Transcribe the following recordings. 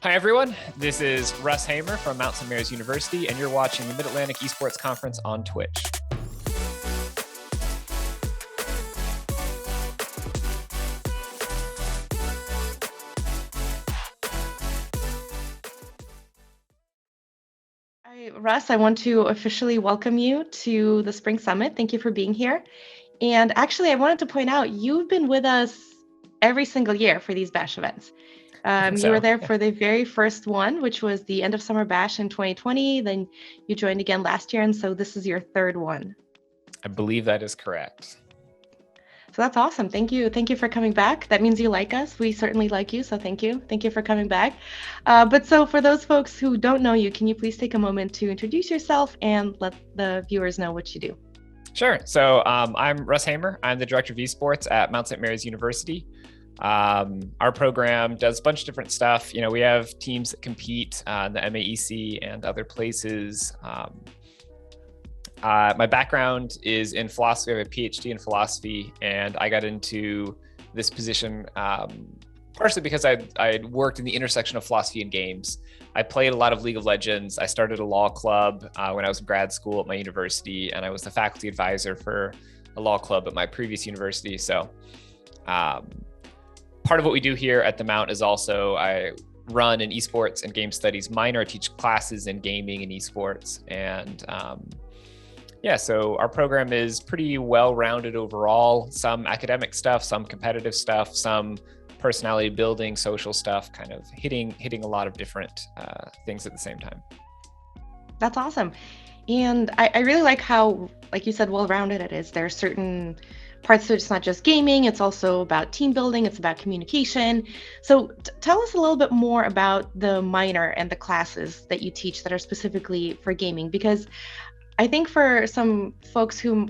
Hi, everyone. This is Russ Hamer from Mount St. Mary's University, and you're watching the Mid-Atlantic Esports Conference on Twitch. Hi, Russ, I want to officially welcome you to the Spring Summit. Thank you for being here. And actually, I wanted to point out, you've been with us every single year for these Bash events. You were there for the very first one, which was the end of summer bash in 2020. Then you joined again last year. And so this is your third one. I believe that is correct. So that's awesome. Thank you. Thank you for coming back. That means you like us. We certainly like you. So thank you. Thank you for coming back. But so for those folks who don't know you, can you please take a moment to introduce yourself and let the viewers know what you do? Sure. So I'm Russ Hamer. I'm the Director of Esports at Mount St. Mary's University. Our program does a bunch of different stuff. You know, we have teams that compete in the MAEC and other places. My background is in philosophy. I have a PhD in philosophy, and I got into this position partially because I worked in the intersection of philosophy and games. I played a lot of League of Legends. I started a law club when I was in grad school at my university, and I was the faculty advisor for a law club at my previous university. So part of what we do here at the Mount is also I run an esports and game studies minor. I teach classes in gaming and esports. And so our program is pretty well-rounded overall. Some academic stuff, some competitive stuff, some personality building, social stuff, kind of hitting a lot of different things at the same time. That's awesome. And I really like how, like you said, well-rounded it is. There are certain parts of it. It's not just gaming, it's also about team building, it's about communication. So tell us a little bit more about the minor and the classes that you teach that are specifically for gaming, because I think for some folks who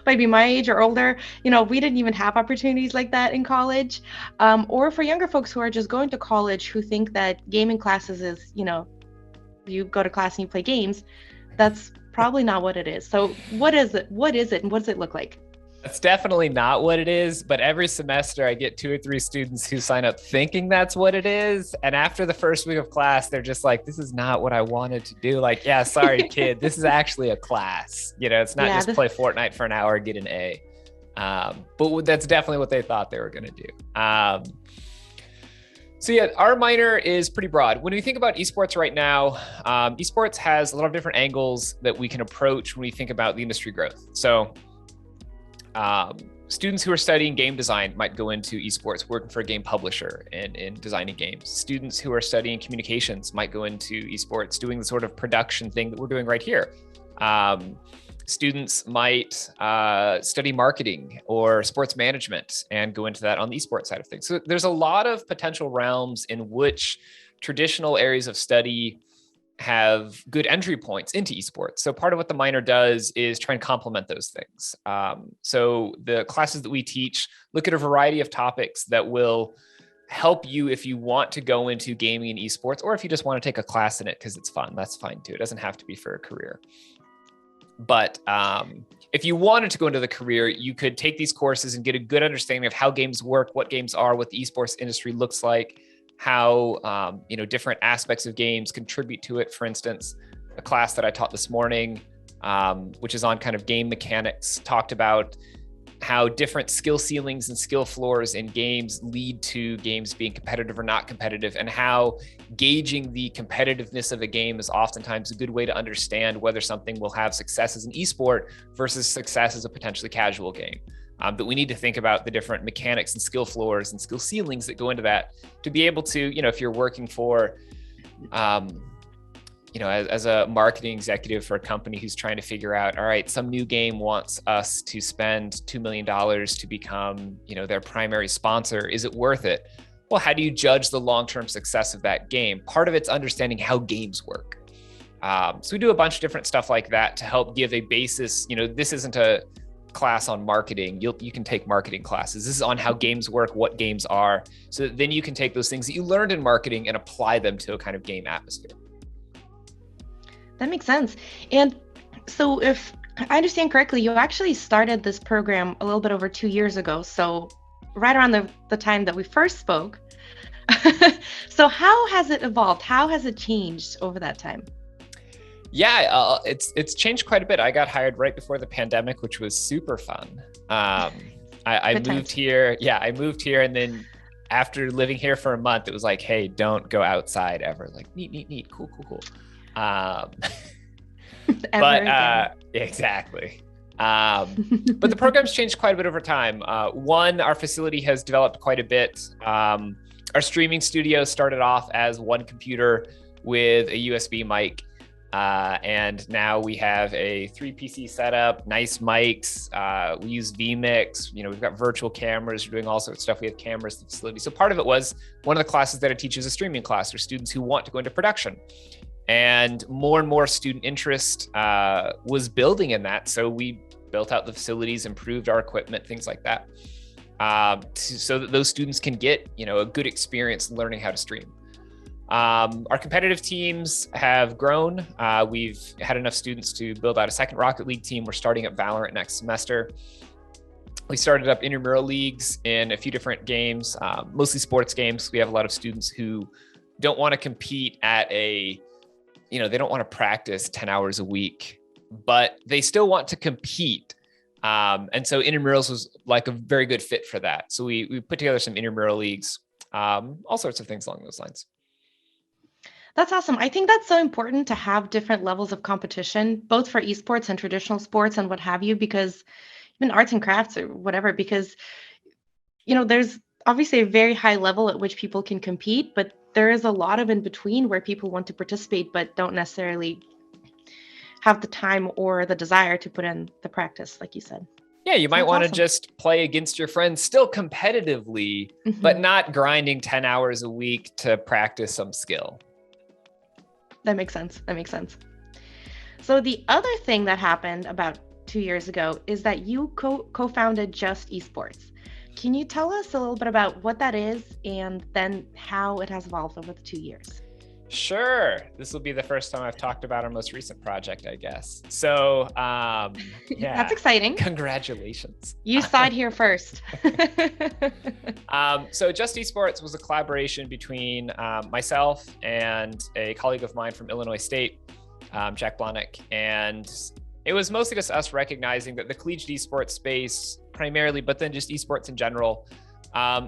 might be my age or older, you know, we didn't even have opportunities like that in college. Or for younger folks who are just going to college who think that gaming classes is, you know, you go to class and you play games. That's probably not what it is. So what is it? What is it? And what does it look like? That's definitely not what it is, but every semester I get 2 or 3 students who sign up thinking that's what it is. And after the first week of class, they're just like, this is not what I wanted to do. Like, yeah, sorry, kid, this is actually a class. You know, it's not just play Fortnite for an hour and get an A. But that's definitely what they thought they were going to do. So yeah, our minor is pretty broad. When we think about esports right now, esports has a lot of different angles that we can approach when we think about the industry growth. So students who are studying game design might go into esports, working for a game publisher and in designing games. Students who are studying communications might go into esports, doing the sort of production thing that we're doing right here. Students might study marketing or sports management and go into that on the esports side of things. So there's a lot of potential realms in which traditional areas of study have good entry points into esports. So part of what the minor does is try and complement those things. So the classes that we teach look at a variety of topics that will help you if you want to go into gaming and esports, or if you just want to take a class in it because it's fun, that's fine too. It doesn't have to be for a career. But if you wanted to go into the career, you could take these courses and get a good understanding of how games work, what games are, what the esports industry looks like, how different aspects of games contribute to it. For instance, a class that I taught this morning, which is on kind of game mechanics, talked about how different skill ceilings and skill floors in games lead to games being competitive or not competitive, and how gauging the competitiveness of a game is oftentimes a good way to understand whether something will have success as an esport versus success as a potentially casual game. But we need to think about the different mechanics and skill floors and skill ceilings that go into that to be able to, you know, if you're working for, as a marketing executive for a company who's trying to figure out, all right, some new game wants us to spend $2 million to become, you know, their primary sponsor. Is it worth it? Well, how do you judge the long-term success of that game? Part of it's understanding how games work. So we do a bunch of different stuff like that to help give a basis. You know, this isn't a class on marketing. You can take marketing classes. This is on how games work, what games are, so that then you can take those things that you learned in marketing and apply them to a kind of game atmosphere. That makes sense. And so if I understand correctly, you actually started this program a little bit over 2 years ago. So right around the time that we first spoke. So how has it evolved? How has it changed over that time? Yeah, it's changed quite a bit. I got hired right before the pandemic, which was super fun. I Good moved times. here. Yeah, I moved here, and then after living here for a month, it was like, hey, don't go outside ever. Like, neat, cool. Um, Ever but again. exactly. But the program's changed quite a bit over time. One, our facility has developed quite a bit. Our streaming studio started off as one computer with a USB mic. And now we have a 3 PC setup, nice mics. We use vMix. We've got virtual cameras. We're doing all sorts of stuff. We have cameras in the facility. So part of it was one of the classes that I teach is a streaming class for students who want to go into production. And more student interest was building in that. So we built out the facilities, improved our equipment, things like that, so that those students can get, a good experience learning how to stream. Our competitive teams have grown. We've had enough students to build out a second Rocket League team. We're starting up Valorant next semester. We started up intramural leagues in a few different games, mostly sports games. We have a lot of students who don't want to compete at they don't want to practice 10 hours a week, but they still want to compete. And so intramurals was like a very good fit for that. So we put together some intramural leagues, all sorts of things along those lines. That's awesome. I think that's so important to have different levels of competition, both for esports and traditional sports and what have you, because even arts and crafts or whatever, because, there's obviously a very high level at which people can compete, but there is a lot of in between where people want to participate, but don't necessarily have the time or the desire to put in the practice, like you said. Yeah, you might That's want to awesome. just play against your friends still competitively, but not grinding 10 hours a week to practice some skill. That makes sense. So the other thing that happened about 2 years ago is that you co-founded Just Esports. Can you tell us a little bit about what that is and then how it has evolved over the 2 years? Sure. This will be the first time I've talked about our most recent project, I guess. So, yeah. That's exciting. Congratulations. You saw it here first. So Just Esports was a collaboration between myself and a colleague of mine from Illinois State, Jack Blahnik. And it was mostly just us recognizing that the collegiate esports space primarily, but then just esports in general,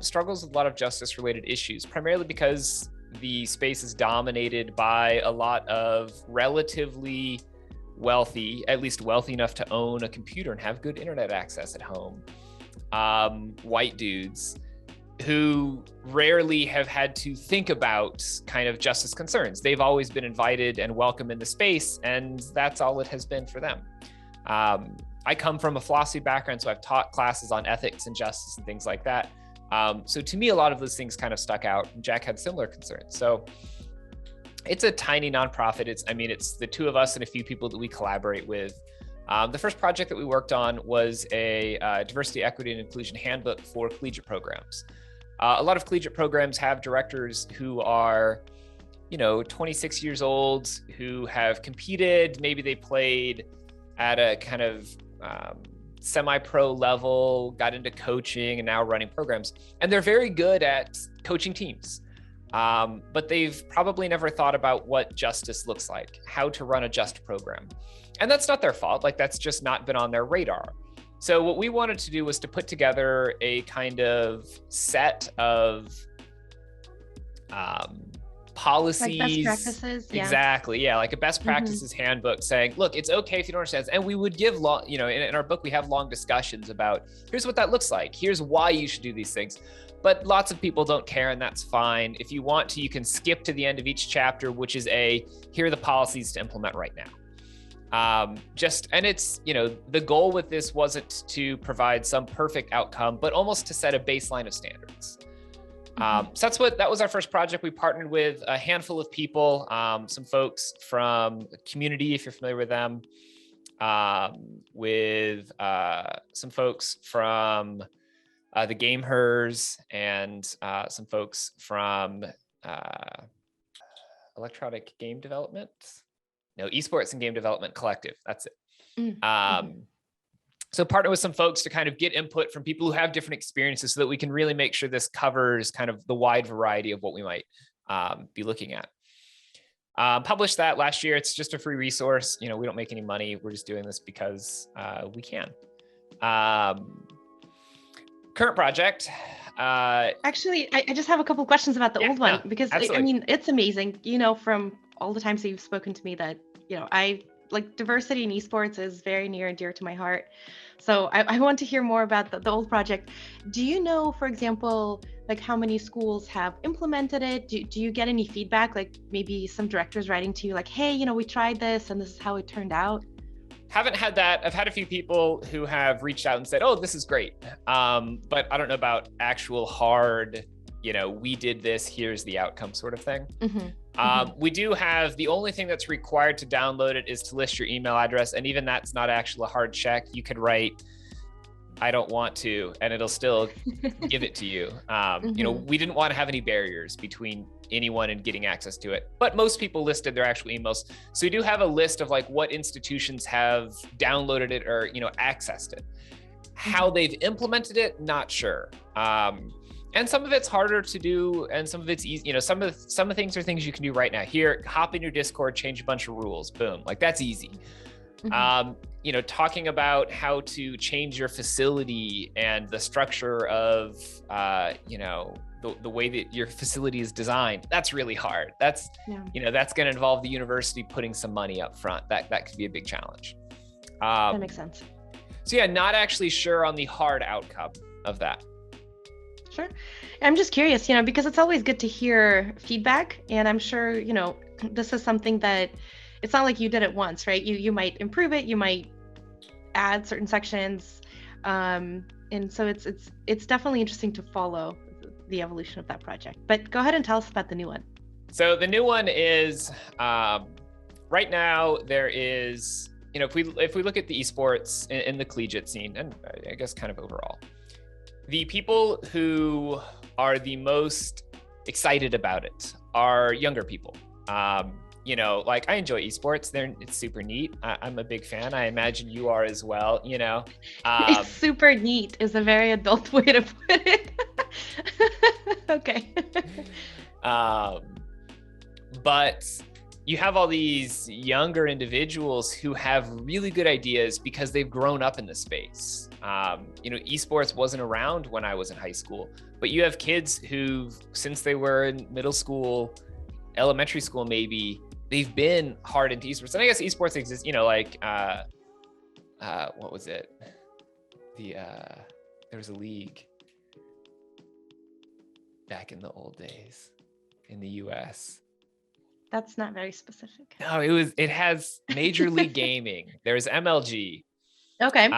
struggles with a lot of justice-related issues, primarily because the space is dominated by a lot of relatively wealthy, at least wealthy enough to own a computer and have good internet access at home, white dudes who rarely have had to think about kind of justice concerns. They've always been invited and welcome in the space, and that's all it has been for them. I come from a philosophy background, so I've taught classes on ethics and justice and things like that. So to me, a lot of those things kind of stuck out. Jack had similar concerns. So it's a tiny nonprofit. It's the two of us and a few people that we collaborate with. The first project that we worked on was a diversity, equity, and inclusion handbook for collegiate programs. A lot of collegiate programs have directors who are, 26 years old, who have competed. Maybe they played at a kind of semi-pro level, got into coaching, and now running programs. And they're very good at coaching teams. But they've probably never thought about what justice looks like, how to run a just program. And that's not their fault. That's just not been on their radar. So what we wanted to do was to put together a kind of set of policies. Like best practices. Yeah. Exactly. Yeah. Like a best practices handbook saying, look, it's okay if you don't understand. And we would give long, in our book, we have long discussions about here's what that looks like. Here's why you should do these things. But lots of people don't care, and that's fine. If you want to, you can skip to the end of each chapter, which is here are the policies to implement right now. And it's, the goal with this wasn't to provide some perfect outcome, but almost to set a baseline of standards. So that was our first project. We partnered with a handful of people, some folks from Community, if you're familiar with them, with some folks from the Game Hers, and some folks from Electronic Game Development. No, Esports and Game Development Collective. That's it. So partner with some folks to kind of get input from people who have different experiences so that we can really make sure this covers kind of the wide variety of what we might be looking at. Published that last year. It's just a free resource. We don't make any money. We're just doing this because we can. Current project. Actually, I just have a couple questions about the old one, because absolutely. I mean, it's amazing, from all the times that you've spoken to me, that, I like diversity in esports is very near and dear to my heart. So I want to hear more about the old project. Do you know, for example, like how many schools have implemented it? Do you get any feedback? Like maybe some directors writing to you like, hey, we tried this and this is how it turned out? Haven't had that. I've had a few people who have reached out and said, oh, this is great. But I don't know about actual hard, we did this, here's the outcome sort of thing. We do have, the only thing that's required to download it is to list your email address. And even that's not actually a hard check. You could write, I don't want to, and it'll still give it to you. We didn't want to have any barriers between anyone and getting access to it, but most people listed their actual emails. So we do have a list of like what institutions have downloaded it or, accessed it. How they've implemented it, not sure. And some of it's harder to do, and some of it's easy. Some of the things are things you can do right now. Here, hop in your Discord, change a bunch of rules, boom, like that's easy. Talking about how to change your facility and the structure of, the way that your facility is designed, that's really hard. That's, that's going to involve the university putting some money up front. That could be a big challenge. That makes sense. So yeah, not actually sure on the hard outcome of that. Sure. I'm just curious, because it's always good to hear feedback. And I'm sure, this is something that it's not like you did it once, right? You might improve it, you might add certain sections. And so it's definitely interesting to follow the evolution of that project. But go ahead and tell us about the new one. So the new one is, right now there is, if we look at the esports in the collegiate scene, and I guess kind of overall, the people who are the most excited about it are younger people. Like I enjoy esports. It's super neat. I'm a big fan. I imagine you are as well, It's super neat is a very adult way to put it. Okay. But you have all these younger individuals who have really good ideas because they've grown up in the space. Esports wasn't around when I was in high school, but you have kids who, since they were in middle school, elementary school, maybe, they've been hard into esports. And I guess esports exists, what was it? There was a league back in the old days in the US. That's not very specific. No, it has Major League Gaming. There's MLG. Okay.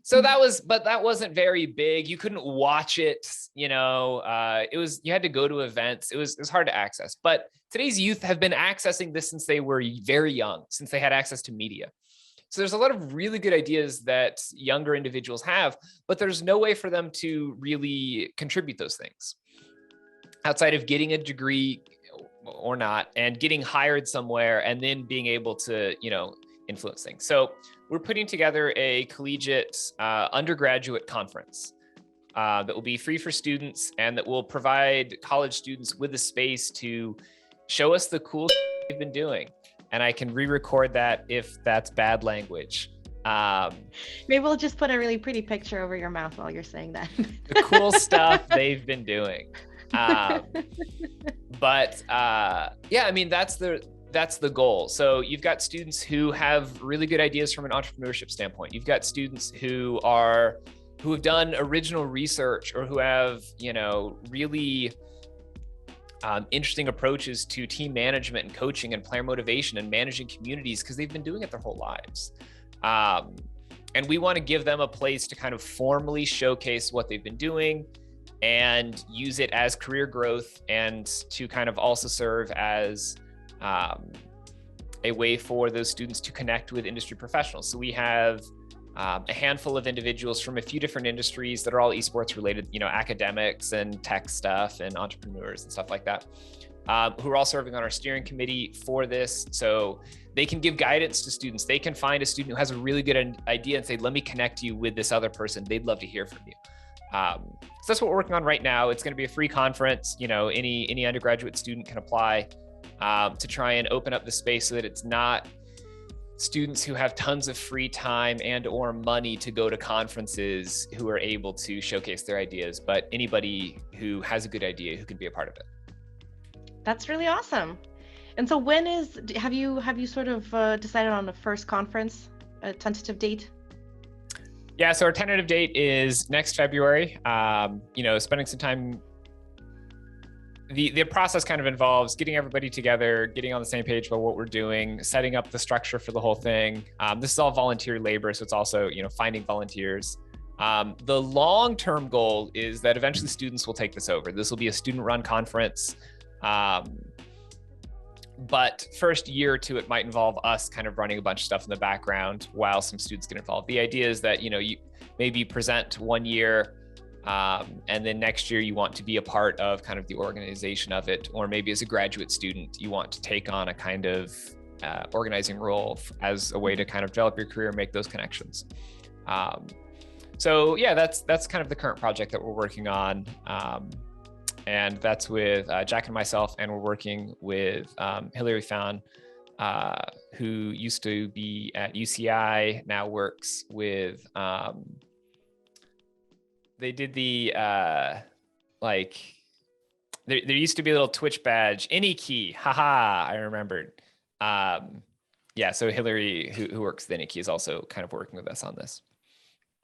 So that wasn't very big. You couldn't watch it, you had to go to events. It was hard to access, but today's youth have been accessing this since they were very young, since they had access to media. So there's a lot of really good ideas that younger individuals have, but there's no way for them to really contribute those things outside of getting a degree or not and getting hired somewhere and then being able to, influence things. So we're putting together a collegiate undergraduate conference that will be free for students and that will provide college students with a space to show us the cool they've been doing. And I can re-record that if that's bad language. Maybe we'll just put a really pretty picture over your mouth while you're saying that. The cool stuff they've been doing. But yeah, I mean, that's the goal. So you've got students who have really good ideas from an entrepreneurship standpoint. You've got students who have done original research or who have, really interesting approaches to team management and coaching and player motivation and managing communities because they've been doing it their whole lives. And we want to give them a place to kind of formally showcase what they've been doing and use it as career growth and to kind of also serve as a way for those students to connect with industry professionals. So we have a handful of individuals from a few different industries that are all esports related, academics and tech stuff and entrepreneurs and stuff like that, who are all serving on our steering committee for this. So they can give guidance to students. They can find a student who has a really good idea and say, let me connect you with this other person. They'd love to hear from you. So that's what we're working on right now. It's going to be a free conference. Any undergraduate student can apply to try and open up the space so that it's not students who have tons of free time and or money to go to conferences who are able to showcase their ideas, but anybody who has a good idea who can be a part of it. That's really awesome. And so have you sort of decided on the first conference, a tentative date? Yeah, so our tentative date is next February. Spending some time. The process kind of involves getting everybody together, getting on the same page about what we're doing, setting up the structure for the whole thing. This is all volunteer labor, so it's also finding volunteers. The long-term goal is that eventually students will take this over. This will be a student-run conference. But first year or two, it might involve us kind of running a bunch of stuff in the background while some students get involved. The idea is that, you maybe present 1 year, and then next year you want to be a part of kind of the organization of it, or maybe as a graduate student, you want to take on a kind of organizing role as a way to kind of develop your career and make those connections. So yeah, that's kind of the current project that we're working on. And that's with Jack and myself, and we're working with Hillary Fan, who used to be at UCI, now works with, they did the, there used to be a little Twitch badge, any key, haha, I remembered. Yeah, so Hillary, who works with any key, is also kind of working with us on this.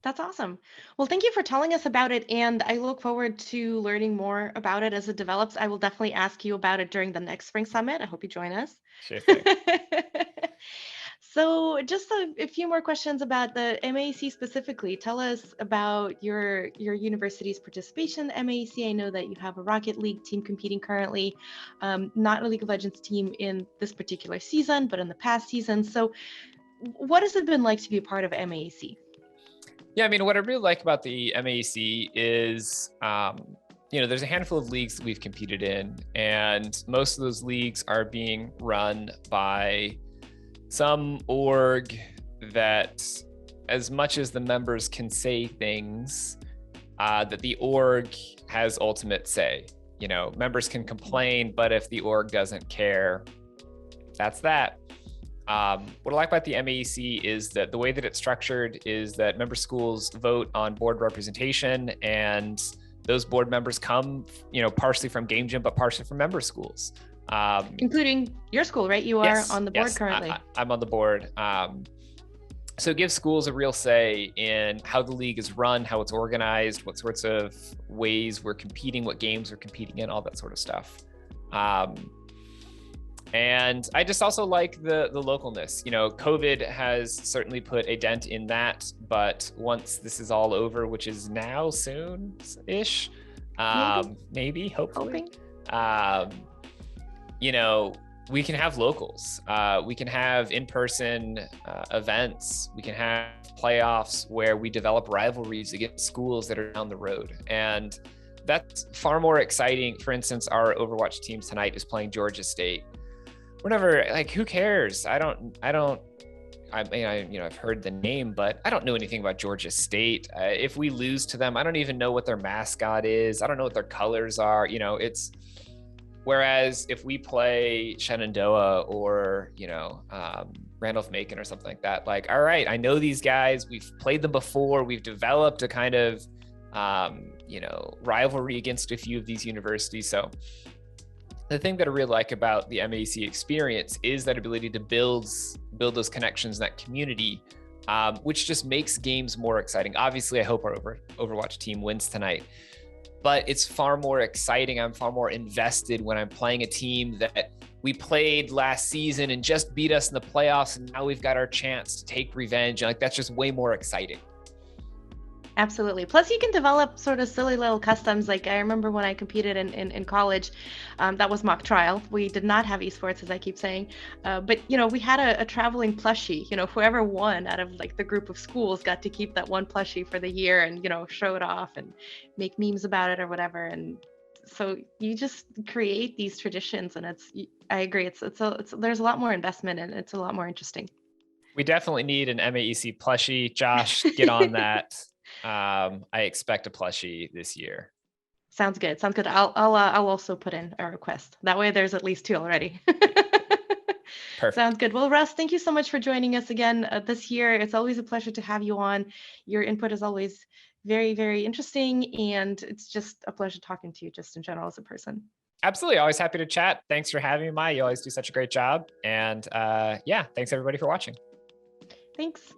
That's awesome. Well, thank you for telling us about it, and I look forward to learning more about it as it develops. I will definitely ask you about it during the next Spring Summit. I hope you join us. Sure thing. So just a few more questions about the MAEC specifically. Tell us about your university's participation in MAEC. I know that you have a Rocket League team competing currently, not a League of Legends team in this particular season, but in the past season. So what has it been like to be a part of MAEC? Yeah, I mean, what I really like about the MAEC is, there's a handful of leagues that we've competed in, and most of those leagues are being run by some org that, as much as the members can say things, that the org has ultimate say. Members can complain, but if the org doesn't care, that's that. What I like about the MAEC is that the way that it's structured is that member schools vote on board representation, and those board members come, partially from Game Jam, but partially from member schools. Including your school, right? You are on the board currently. I'm on the board. So it gives schools a real say in how the league is run, how it's organized, what sorts of ways we're competing, what games we're competing in, all that sort of stuff. And I just also like the localness. COVID has certainly put a dent in that, but once this is all over, which is now soon-ish, maybe, hopefully, we can have locals. We can have in-person events. We can have playoffs where we develop rivalries against schools that are down the road. And that's far more exciting. For instance, our Overwatch team tonight is playing Georgia State. Whatever, who cares? I've heard the name, but I don't know anything about Georgia State. If we lose to them, I don't even know what their mascot is. I don't know what their colors are. Whereas if we play Shenandoah or, Randolph-Macon or something like that, all right, I know these guys, we've played them before. We've developed a kind of, rivalry against a few of these universities. So the thing that I really like about the MAEC experience is that ability to build those connections in that community, which just makes games more exciting. Obviously, I hope our Overwatch team wins tonight, but it's far more exciting. I'm far more invested when I'm playing a team that we played last season and just beat us in the playoffs, and now we've got our chance to take revenge. And that's just way more exciting. Absolutely. Plus, you can develop sort of silly little customs. I remember when I competed in college, that was mock trial. We did not have esports, as I keep saying. But, we had a traveling plushie. Whoever won out of the group of schools got to keep that one plushie for the year and, show it off and make memes about it or whatever. And so you just create these traditions, and I agree. There's a lot more investment, and it's a lot more interesting. We definitely need an MAEC plushie. Josh, get on that. I expect a plushie this year. Sounds good. Sounds good. I'll also put in a request. That way there's at least 2 already. Sounds Perfect. good. Well, Russ, thank you so much for joining us again this year. It's always a pleasure to have you on. Your input is always very, very interesting, and it's just a pleasure talking to you just in general as a person. Absolutely. Always happy to chat. Thanks for having me, Maya. You always do such a great job. And yeah, thanks everybody for watching. Thanks.